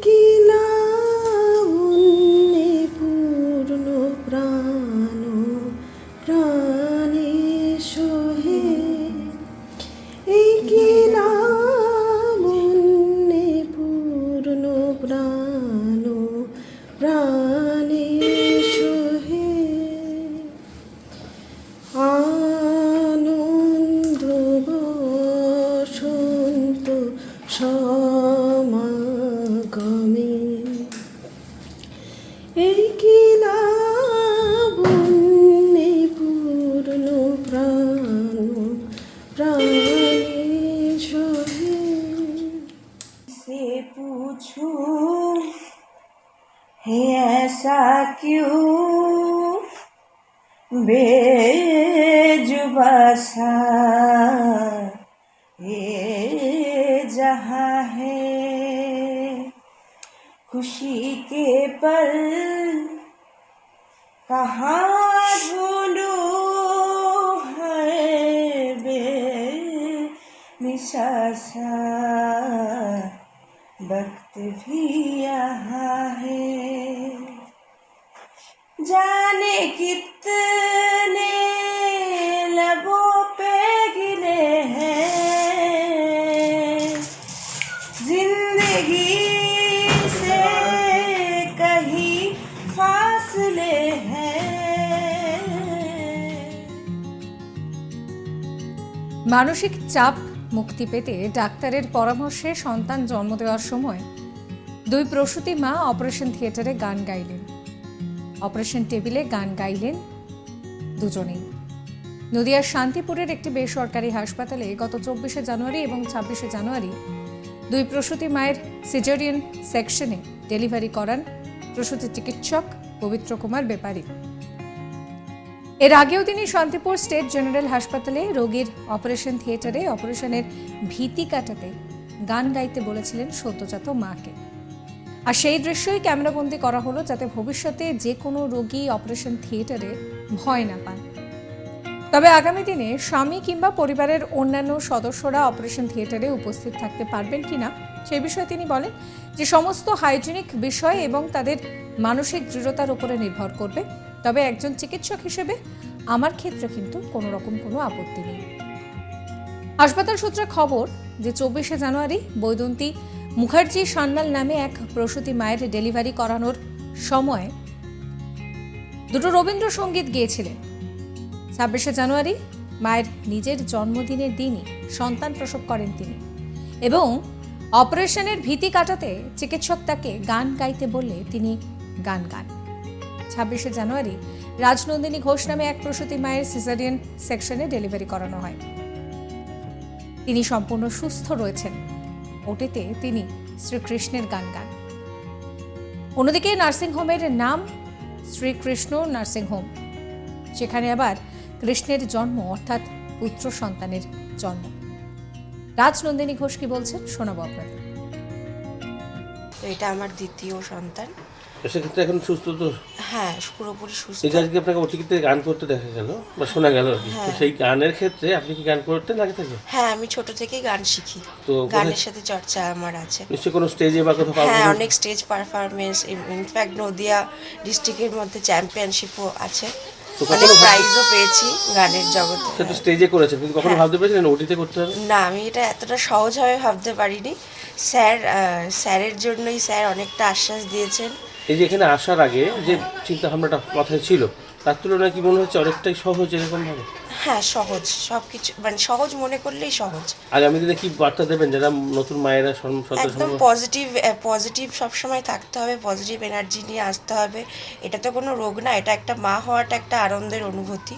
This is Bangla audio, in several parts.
কি লাবণ্যে পূর্ণ প্রাণ প্রাণে সোহে, এই কি লাবণ্যে পূর্ণ প্রাণ প্রাণে সোহে। আনন্দ বসন্ত সমাগমে, এই কি লাবণ্যে পূর্ণ প্রাণ প্রাণে সোহে। से पूछूं है ऐसा क्यों बेजुबा सा ये जहां है, खुशी के पल कहाँ ढूंढूं है बेनिशा सा वक्त भी यहाँ है। जाने कितने लबों पे गिले हैं, जिंदगी से कहीं फासले हैं। মানসিক চাপ মুক্তি পেতে ডাক্তারের পরামর্শে সন্তান জন্ম দেওয়ার সময় দুই প্রসূতি মা অপারেশন থিয়েটারে গান গাইলেন। অপারেশন টেবিলে গান গাইলেন দুজনেই। নদিয়ার শান্তিপুরের একটি বেসরকারি হাসপাতালে গত 24শে জানুয়ারি এবং 26শে জানুয়ারি দুই প্রসূতি মায়ের সিজারিয়ান সেকশনে ডেলিভারি করান প্রসূতি চিকিৎসক পবিত্র কুমার বেপারী। এর আগেও তিনি শান্তিপুর স্টেট জেনারেল হাসপাতালে রোগীর অপারেশন থিয়েটারে অপারেশনের ভীতি কাটাতে গান গাইতে বলেছিলেন সদ্যজাত মাকে। আর সেই দৃশ্যই ক্যামেরাবন্দি করা হলো যাতে ভবিষ্যতে যে কোনো রোগী অপারেশন থিয়েটারে ভয় না পান। তবে আগামী দিনে স্বামী কিংবা পরিবারের অন্যান্য সদস্যরা অপারেশন থিয়েটারে উপস্থিত থাকতে পারবেন কিনা সেই বিষয়ে তিনি বলেন যে সমস্ত হাইজিনিক বিষয় এবং তাদের মানসিক দৃঢ়তার উপরে নির্ভর করবে। তবে একজন চিকিৎসক হিসেবে আমার ক্ষেত্রে কিন্তু কোনো রকম কোনো আপত্তি নেই। হাসপাতাল সূত্রে খবর যে 24শে জানুয়ারি বৈদন্তী মুখার্জি সান্যাল নামে এক প্রসূতি মায়ের ডেলিভারি করানোর সময় দুটো রবীন্দ্রসঙ্গীত গেয়েছিলেন। 26শে জানুয়ারি মায়ের নিজের জন্মদিনের দিনই সন্তান প্রসব করেন তিনি এবং অপারেশনের ভীতি কাটাতে চিকিৎসক তাকে গান গাইতে বললে তিনি গান গান। 26শে জানুয়ারি রাজনন্দিনী ঘোষ নামে এক প্রসূতি মায়ের সিজারিয়ান সেকশনে ডেলিভারি করানো হয়। তিনি সম্পূর্ণ সুস্থ রয়েছেন। ওটিতে তিনি শ্রীকৃষ্ণের গান গান। অন্যদিকে নার্সিংহোমের নাম শ্রীকৃষ্ণ নার্সিংহোম, সেখানে আবার কৃষ্ণের জন্ম অর্থাৎ পুত্র সন্তানের জন্ম। রাজনন্দিনী ঘোষ কি বলছেন শোনাবো আপনাদের। এটা আমার দ্বিতীয় সন্তান। সেক্ষেত্রে এখন সুস্থ তো? হ্যাঁ, পুরোপুরি সুস্থ। এই আজকে আপনাকে ওটিতে গান করতে দেখা গেল বা শোনা গেল আর কি, তো সেই গানের ক্ষেত্রে আপনি কি গান করতেন আগে থেকে? হ্যাঁ, আমি ছোট থেকেই গান শিখি, তো গানের সাথে চর্চা আমার আছে। নিশ্চয়ই কোনো স্টেজে বা কোথাও? হ্যাঁ, অনেক স্টেজ পারফরমেন্স, ইনফ্যাক্ট নদিয়া ডিস্ট্রিক্টের মধ্যে চ্যাম্পিয়নশিপও আছে, অনেক প্রাইজও পেয়েছি গানের জগতে। সে তো স্টেজে করেছেন, কিন্তু কখনো ভাবতে পেরেছিলেন ওটিতে করতে হবে? না, আমি এটা এতটা সহজভাবে ভাবতে পারিনি। স্যারের জন্যই স্যার অনেকটা আশ্বাস দিয়েছেন। এই যে এখানে আসার আগে যে চিন্তা ভাবনাটা মাথায় ছিল তার তুলনায় কি মনে হচ্ছে অনেকটাই সহজ এরকম ভাবে? হ্যাঁ, সহজ, সবকিছু মানে সহজ মনে করলেই সহজ। আগামী দিনে কি বার্তা দেবেন যারা নতুন মায়েরা? একদম পজিটিভ সবসময় থাকতে হবে, পজিটিভ এনার্জি নিয়ে আসতে হবে। এটা তো কোনো রোগ না, এটা একটা মা হওয়াটা একটা আনন্দের অনুভূতি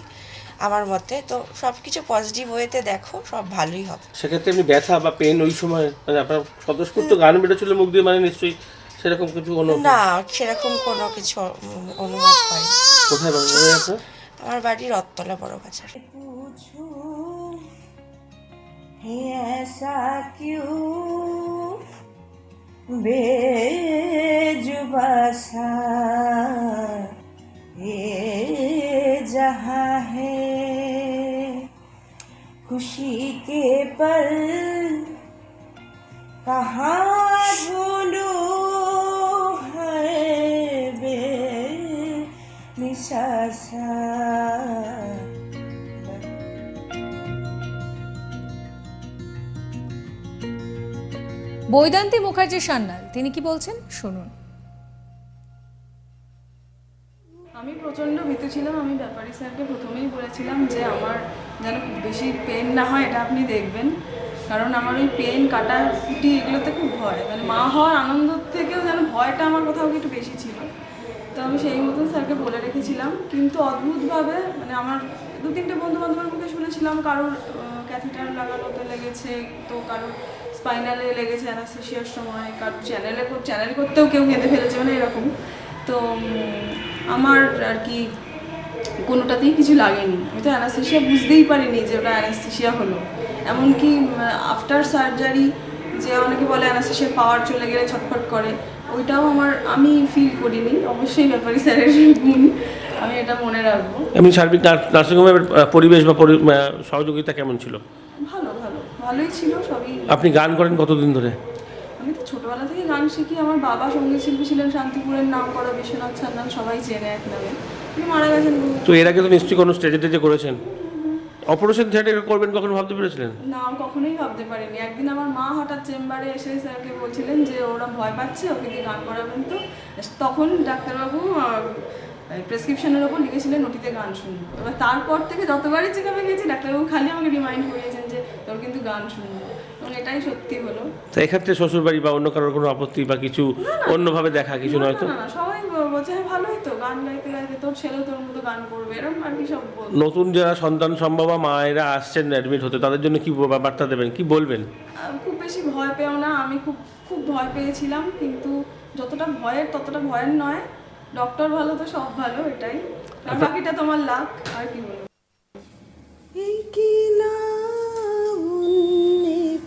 আমার মতে। তো সব কিছু পজিটিভ ওয়েতে দেখো, সব ভালোই হবে। সেক্ষেত্রে এমনি ব্যথা বা পেন ওই সময় মানে আপনার স্বতঃস্ফূর্ত গান বেরোচ্ছিল মুখ দিয়ে, মানে নিশ্চয়ই সেরকম কিছু অনুভব? না, সেরকম কোনো কিছু অনুভব হয়। কোথায় বাড়ি আপনার? আমার বাড়ি রথতলা বড় বাজার। ऐसा क्यों बेजुबा सा ये जहां है, खुशी के पल कहाँ ढूंढूं বৈদান্তী মুখার্জি সান্যাল তিনি কি বলছেন শুনুন। আমি প্রচণ্ড ভীত ছিলাম। আমি ব্যাপারী স্যারকে প্রথমেই বলেছিলাম যে আমার যেন খুব বেশি পেন না হয়, এটা আপনি দেখবেন, কারণ আমার ওই পেন কাটা কুটি এগুলোতে খুব ভয়, মানে মা হওয়ার আনন্দ থেকেও যেন ভয়টা আমার কোথাও একটু বেশি ছিল। তো আমি সেই মতন স্যারকে বলে রেখেছিলাম, কিন্তু অদ্ভুতভাবে মানে আমার 2-3টে বন্ধুবান্ধবের মুখে শুনেছিলাম কারোর ক্যাথেটার লাগানোতে লেগেছে, তো কারোর স্পাইনালে লেগেছে অ্যানাস্থেসিয়ার সময়, কারোর চ্যানেল করতেও কেউ কেঁদে ফেলেছে, মানে এরকম। তো আমার আর কি কোনোটাতেই কিছু লাগেনি। আমি তো অ্যানাস্থেসিয়া বুঝতেই পারিনি যে ওটা অ্যানাস্থেসিয়া হলো। এমনকি আফটার সার্জারি যে অনেকে বলে অ্যানাস্থেসিয়া পাওয়ার চলে গেলে ছটফট করে, ওইটাও আমি ফিল করিনি। অবশ্যই ব্যাপারী স্যারের গুণ, আমি এটা মনে রাখবো। এমনি সার্বিক নার্সিংহোমের পরিবেশ বা সহযোগিতা কেমন ছিল? ভালোই ছিল সবই। আপনি গান করেন কতদিন ধরে? আমি তো ছোটবেলা থেকে গান শিখি। আমার বাবা সঙ্গীত শিল্পী ছিলেন, শান্তিপুরের নাম করা বিশ্বনাথ সান্যাল, সবাই চেনে এক নামে। তিনি মারা গেছেন। তো এর আগে তো নিশ্চয়ই কোনো স্টেজে টেজে করেছেন। অপারেশন থিয়েটারে করবেন কখনো ভাবতে পেরেছিলেন? না, আমি কখনোই ভাবতে পারিনি। একদিন আমার মা হঠাৎ চেম্বারে এসে স্যারকে বলছিলেন যে ওরা ভয় পাচ্ছে, ওকে দিয়ে গান করাবেন। তো তখন ডাক্তারবাবু প্রেসক্রিপশনের ওপর লিখেছিলেন ওটিতে গান শুনবো। এবার তারপর থেকে যতবারই চেকআপে গেছি ডাক্তারবাবু খালি আমাকে রিমাইন্ড করিয়েছেন যে তোর কিন্তু গান শুনবো, এবং এটাই সত্যি হলো। তো এক্ষেত্রে শ্বশুরবাড়ি বা অন্য কারোর কোনো আপত্তি বা কিছু অন্যভাবে দেখা কিছু নয় তো? না, সবাই বলছে হ্যাঁ ভালোই তো, গান গাইতে গাইতে তোর ছেলেও তোর মতো গান করবে, এরকম আর কি সব বলছে। নতুন যারা সন্তান সম্ভবা মায়েরা আসছেন অ্যাডমিট হতে, তাদের জন্য কি বার্তা দেবেন, কি বলবেন? খুব বেশি ভয় পেও না। আমি খুব ভয় পেয়েছিলাম, কিন্তু যতটা ভয়ের ততটা ভয়ের নয়। ডক্টর ভালো তো সব ভালো, এটাই। আর বাকিটা তোমার লাক, আর কি বলবো। এই কি লাবণ্যে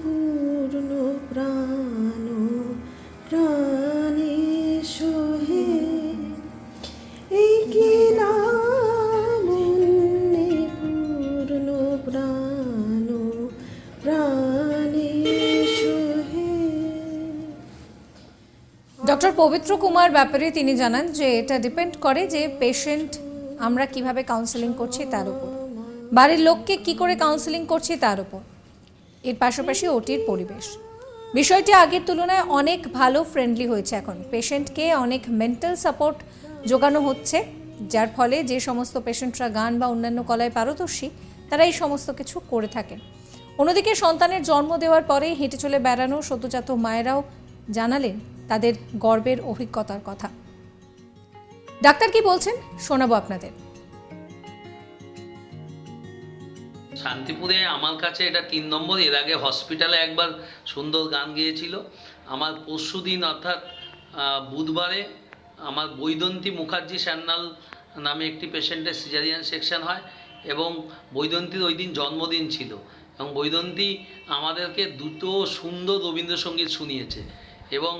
পূর্ণ প্রাণ প্রাণে সোহে, এই কি লাবণ্যে পূর্ণ প্রাণ প্রাণে সোহে। ডক্টর পবিত্র কুমার ব্যাপারে তিনি জানান যে এটা ডিপেন্ড করে যে পেশেন্ট আমরা কিভাবে কাউন্সেলিং করছি তার উপর, বাড়ির লোককে কি করে কাউন্সেলিং করছি তার উপর, এর পাশাপাশি ওটির পরিবেশ। বিষয়টি আগের তুলনায় অনেক ভালো, ফ্রেন্ডলি হয়েছে। এখন পেশেন্টকে অনেক মেন্টাল সাপোর্ট জোগানো হচ্ছে, যার ফলে যে সমস্ত পেশেন্টরা গান বা অন্যান্য কলায় পারদর্শী তারা এই সমস্ত কিছু করে থাকেন। অন্যদিকে সন্তানের জন্ম দেওয়ার পরে হেঁটে চলে বেড়ানো সদ্যজাত মায়েরাও জানালেন তাদের গর্বের অভিজ্ঞতার কথা। ডাক্তার কি বলছেন শোনাবো আপনাদের। শান্তিপুরে আমার কাছে এটা 3 নম্বর। এর আগে হসপিটালে একবার সুন্দর গান গেয়েছিল। আমার পরশুদিন অর্থাৎ বুধবারে আমার বৈদন্তী মুখার্জি সান্যাল নামে একটি পেশেন্টের সিজারিয়ান সেকশন হয়, এবং বৈদন্তীর ওই দিন জন্মদিন ছিল, এবং বৈদন্তী আমাদেরকে 2টো সুন্দর রবীন্দ্রসঙ্গীত শুনিয়েছে। এবং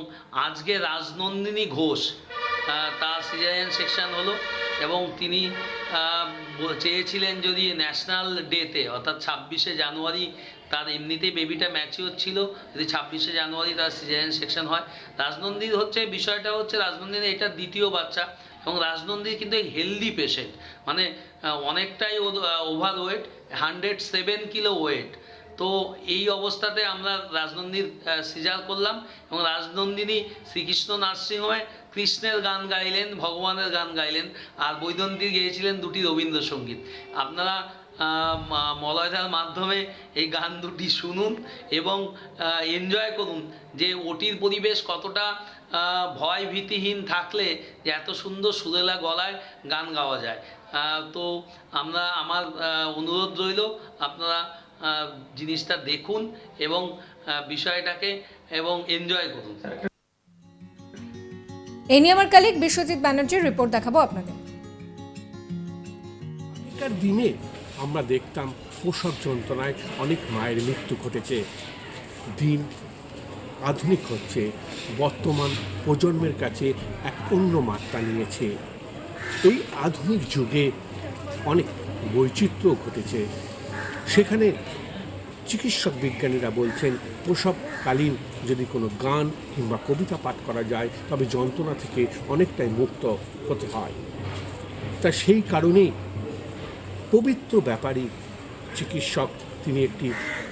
আজকে রাজনন্দিনী ঘোষ তার সিজারিয়ান সেকশন হলো, এবং তিনি চেয়েছিলেন যদি ন্যাশনাল ডেতে অর্থাৎ 26শে জানুয়ারি, তার এমনিতেই বেবিটা ম্যাচিওর ছিল, যদি 26শে জানুয়ারি তার সিজারিয়ান সেকশন হয়। রাজনন্দির বিষয়টা হচ্ছে রাজনন্দির এটা 2য় বাচ্চা, এবং রাজনন্দির কিন্তু হেলদি পেশেন্ট, মানে অনেকটাই ওভারওয়েট, 107 কিলো ওয়েট। তো এই অবস্থাতে আমরা রাজনন্দির সিজার করলাম, এবং রাজনন্দিনী শ্রীকৃষ্ণ নার্সিংহোমে কৃষ্ণের গান গাইলেন, ভগবানের গান গাইলেন, আর বৈদন্তী গেয়েছিলেন 2টি রবীন্দ্রসঙ্গীত। আপনারা মলয়দার মাধ্যমে এই গান 2টি শুনুন এবং এনজয় করুন যে ওটির পরিবেশ কতটা ভয় ভীতিহীন থাকলে যে এত সুন্দর সুরেলা গলায় গান গাওয়া যায়। তো আমার অনুরোধ রইল আপনারা জিনিসটা দেখুন এবং বিষয়টাকে এবং এনজয় করুন। এই নিয়ে আমার কালিক বিশ্বজিৎ ব্যানার্জির রিপোর্ট দেখাবো আপনাদের। আগেকার দিনে আমরা দেখতাম প্রসব যন্ত্রণায় অনেক মায়ের মৃত্যু ঘটেছে। দিন আধুনিক হচ্ছে, বর্তমান প্রজন্মের কাছে এক অন্য মাত্রা নিয়েছে। এই আধুনিক যুগে অনেক বৈচিত্র্য ঘটেছে। সেখানে চিকিৎসক বিজ্ঞানীরা বলছেন প্রসবকালীন যদি কোনো গান কিংবা কবিতা পাঠ করা যায় তবে যন্ত্রণা থেকে অনেকটাই মুক্ত হতে হয়। তা সেই কারণেই পবিত্র ব্যাপারী চিকিৎসক, তিনি একটি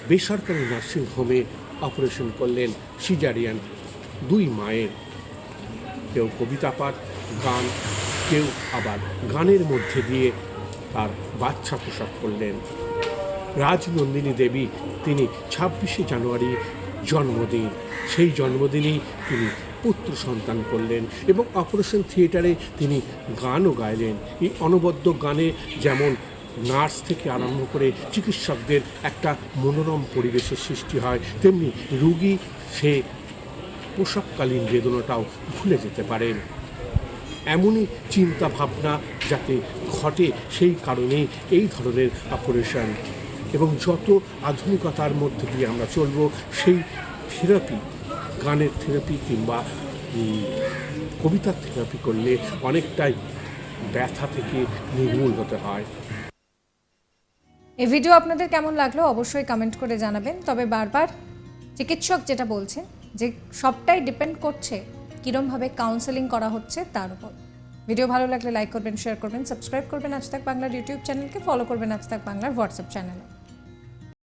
বেসরকারি নার্সিংহোমে অপারেশন করলেন সিজারিয়ান 2 মায়ের। কেউ কবিতা পাঠ, গান, কেউ আবার গানের মধ্যে দিয়ে তার বাচ্চা প্রসব করলেন। রাজনন্দিনী দেবী, তিনি 26শে জানুয়ারি জন্মদিন। সেই জন্মদিনেই তিনি পুত্র সন্তান করলেন এবং অপারেশন থিয়েটারে তিনি গানও গাইলেন। এই অনবদ্য গানে যেমন নার্স থেকে আরম্ভ করে চিকিৎসকদের একটা মনোরম পরিবেশের সৃষ্টি হয়, তেমনি রুগী সে প্রসবকালীন বেদনাটাও ভুলে যেতে পারেন। এমনই চিন্তা ভাবনা যাতে ঘটে সেই কারণেই এই ধরনের অপারেশন। এবং যত আধুনিকতার মধ্যে দিয়ে আমরা চলব, সেই থেরাপি, গানের থেরাপি কিংবা কবিতার থেরাপি করলে অনেকটাই ব্যথা থেকে নির্মূল হতে হয়। এই ভিডিও আপনাদের কেমন লাগলো অবশ্যই কমেন্ট করে জানাবেন। তবে বারবার চিকিৎসক যেটা বলছেন যে সবটাই ডিপেন্ড করছে কীরমভাবে কাউন্সেলিং করা হচ্ছে তার উপর। ভিডিও ভালো লাগলে লাইক করবেন, শেয়ার করবেন, সাবস্ক্রাইব করবেন আজ তাক বাংলার ইউটিউব চ্যানেলকে, ফলো করবেন আজ তাক বাংলার হোয়াটসঅ্যাপ চ্যানেলে।